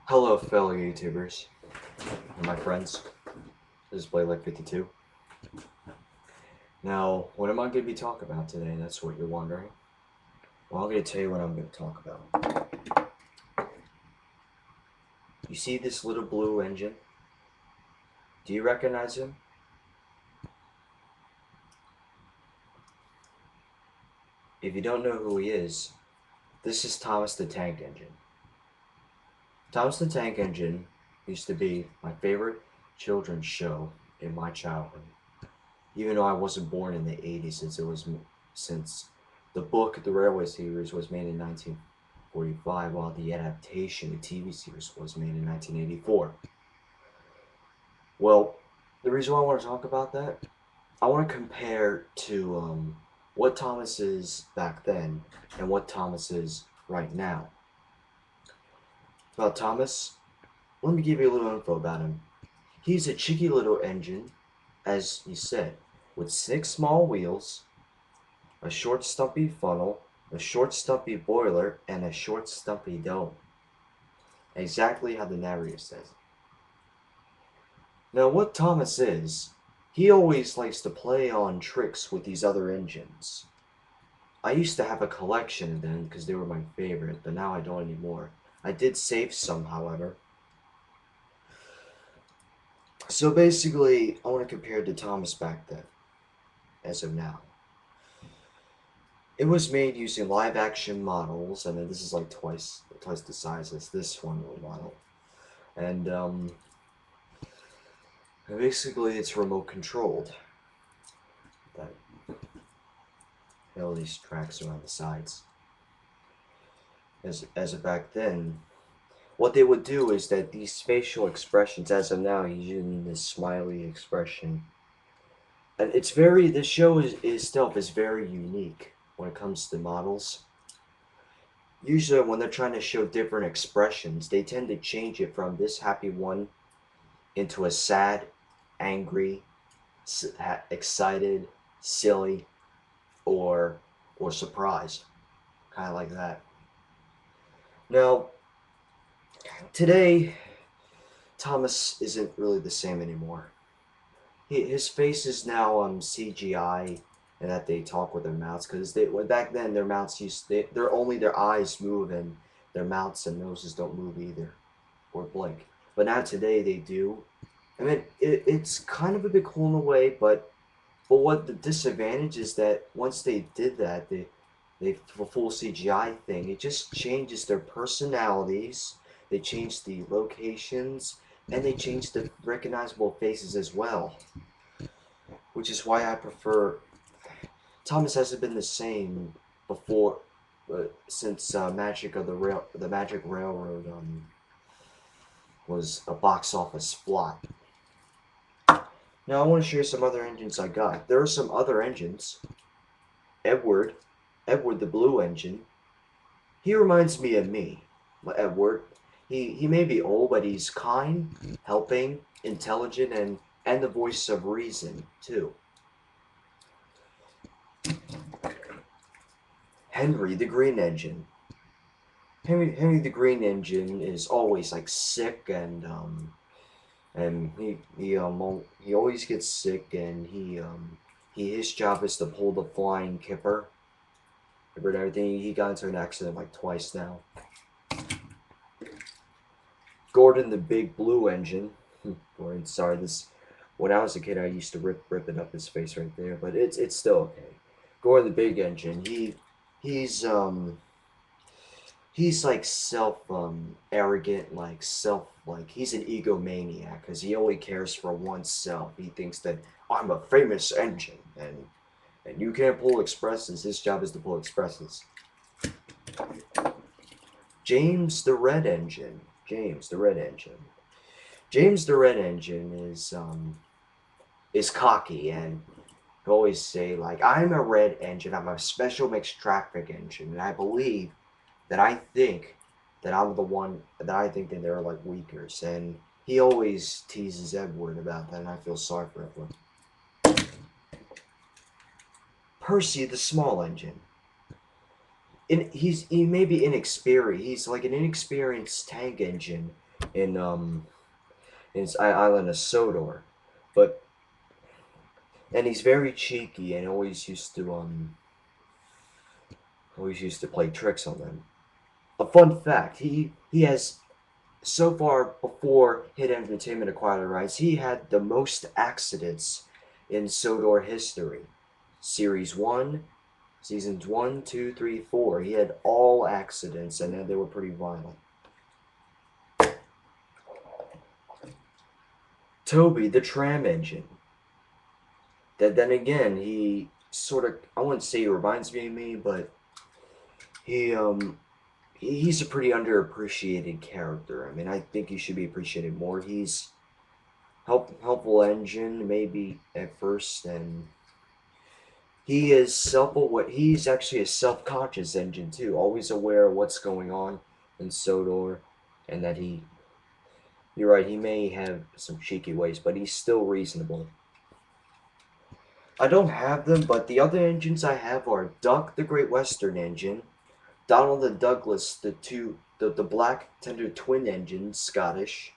Hello, fellow YouTubers and my friends. This is Blake52. Now, what am I going to be talking about today? That's what you're wondering. Well, I'm going to tell you what I'm going to talk about. You see this little blue engine? Do you recognize him? If you don't know who he is, this is Thomas the Tank Engine. Thomas the Tank Engine used to be my favorite children's show in my childhood. Even though I wasn't born in the 80s, since the book The Railway Series was made in 1945, while the adaptation, the TV series, was made in 1984. Well, the reason why I want to talk about that, I want to compare to what Thomas is back then and what Thomas is right now. About Thomas, let me give you a little info about him. He's a cheeky little engine, as he said, with 6 small wheels, a short stumpy funnel, a short stumpy boiler, and a short stumpy dome. Exactly how the narrator says. Now what Thomas is, he always likes to play on tricks with these other engines. I used to have a collection of them because they were my favorite, but now I don't anymore. I did save some, however. So basically, I want to compare it to Thomas back then, as of now. It was made using live action models, and this is like twice the size as this one model. And basically it's remote controlled. That all these tracks around the sides. As of back then, what they would do is that these facial expressions, as of now, he's using this smiley expression. And it's very, this show itself is very unique when it comes to models. Usually when they're trying to show different expressions, they tend to change it from this happy one into a sad, angry, excited, silly, or surprised, kind of like that. Now, today, Thomas isn't really the same anymore. His face is now CGI, and that they talk with their mouths, because back then their mouths they're only their eyes move, and their mouths and noses don't move either, or blink. But now today they do. I mean, it's kind of a bit cool in a way, but what the disadvantage is that once they did that, they full CGI thing, it just changes their personalities. They change the locations, and they change the recognizable faces as well. Which is why I prefer. Thomas hasn't been the same before, since the Magic Railroad was a box office flop. Now I want to show you some other engines I got. There are some other engines. Edward the Blue Engine. He reminds me of me, Edward. He may be old, but he's kind, helping, intelligent, and the voice of reason too. Henry the Green Engine. Henry the Green Engine is always like sick, and he always gets sick, and his job is to pull the flying kipper. And everything. He got into an accident like twice now. Gordon the Big Blue Engine. Gordon, sorry, this. When I was a kid, I used to rip it up his face right there, but it's still okay. Gordon the Big Engine. He's like arrogant, like he's an egomaniac, because he only cares for oneself. He thinks that I'm a famous engine, and you can't pull expresses. His job is to pull expresses. James the Red Engine. James the Red Engine. James the Red Engine is cocky, and he always say like, I'm a red engine. I'm a special mixed traffic engine, and I think that I'm the one that I think that they're like weakers, and he always teases Edward about that, and I feel sorry for Edward. Percy the Small Engine. He may be inexperienced. He's like an inexperienced tank engine, in his island of Sodor, but and he's very cheeky and always used to play tricks on them. A fun fact: he has so far before Hit Entertainment acquired the rights, he had the most accidents in Sodor history. Series 1, Seasons 1, 2, 3, 4. He had all accidents, and they were pretty violent. Toby, the tram engine. That then again, he sort of, I wouldn't say he reminds me of me, but he he's a pretty underappreciated character. I mean, I think he should be appreciated more. He's helpful engine maybe at first, and he is self-aware. He's actually a self-conscious engine too, always aware of what's going on in Sodor, and that he. You're right. He may have some cheeky ways, but he's still reasonable. I don't have them, but the other engines I have are Duck, the Great Western engine, Donald and Douglas, the Black Tender twin engines, Scottish.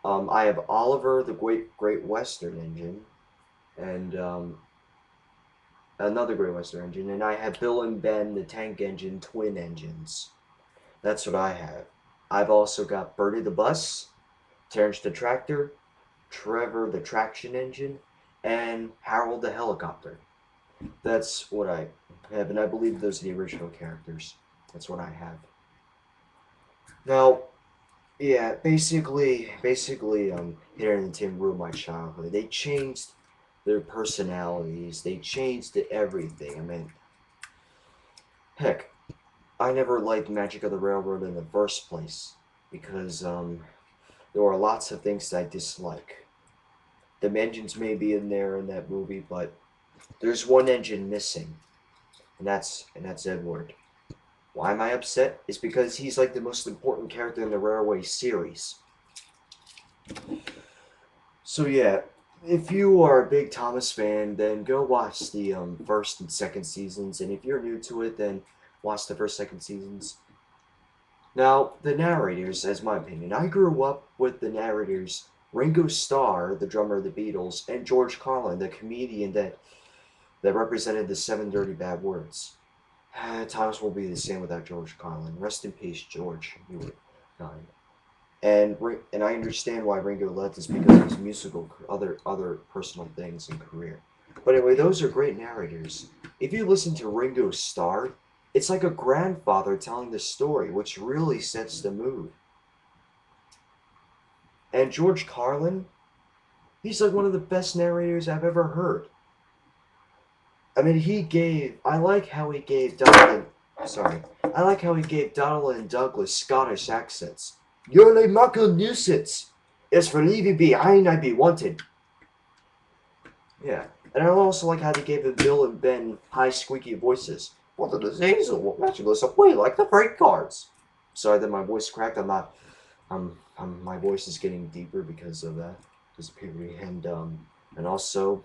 I have Oliver, the Great Western engine, and another Great Western engine, and I have Bill and Ben, the tank engine, twin engines. That's what I have. I've also got Bertie the bus, Terrence the tractor, Trevor the traction engine, and Harold the helicopter. That's what I have, and I believe those are the original characters. That's what I have. Now, yeah, Hit Entertainment ruined my childhood. They changed their personalities. They changed everything. I mean, heck, I never liked Magic of the Railroad in the first place because there were lots of things that I dislike. The engines may be in there in that movie, but there's one engine missing, and that's Edward. Why am I upset? It's because he's like the most important character in the Railway series. So yeah, if you are a big Thomas fan, then go watch the first and second seasons, and if you're new to it, then watch the first second seasons. Now the narrators, as my opinion, I grew up with the narrators Ringo Starr, the drummer of the Beatles, and George Carlin, the comedian that represented the Seven Dirty Bad Words. Thomas will be the same without George Carlin. Rest in peace, George. You were kind. And I understand why Ringo left is because of his musical other personal things and career. But anyway, those are great narrators. If you listen to Ringo Starr, it's like a grandfather telling the story, which really sets the mood. And George Carlin, he's like one of the best narrators I've ever heard. I mean, I like how he gave Donald. Sorry, I like how he gave Donald and Douglas Scottish accents. You're a muckle nuisance. As for leaving behind, I be wanted. Yeah, and I also like how they gave Bill and Ben high squeaky voices. What the diseases will match us away like the freight cars. Sorry that my voice cracked. I'm not. My voice is getting deeper because of that, because of puberty, and also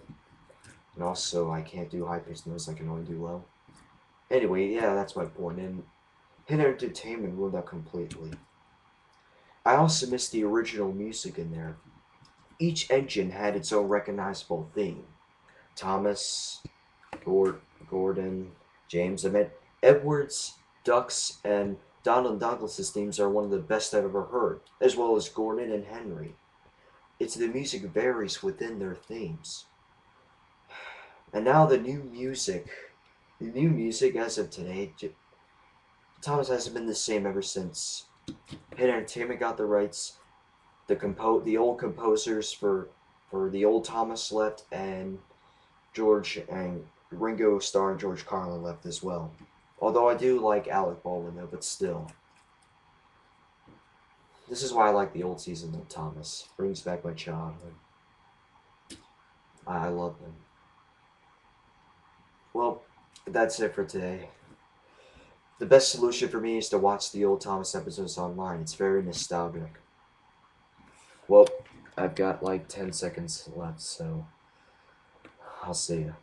I can't do high pitched notes. I can only do low. Anyway, yeah, that's my point. And Hit Entertainment ruined that completely. I also missed the original music in there. Each engine had its own recognizable theme. Thomas, Gordon, James. I mean, Edwards, Ducks, and Donald Douglas's themes are one of the best I've ever heard, as well as Gordon and Henry. It's the music varies within their themes. And now the new music as of today, Thomas hasn't been the same ever since Hit Entertainment got the rights. The old composers for the old Thomas left, and George and Ringo Starr and George Carlin left as well. Although I do like Alec Baldwin though, but still. This is why I like the old season of Thomas. Brings back my childhood. I love them. Well, that's it for today. The best solution for me is to watch the old Thomas episodes online. It's very nostalgic. Well, I've got like 10 seconds left, so I'll see you.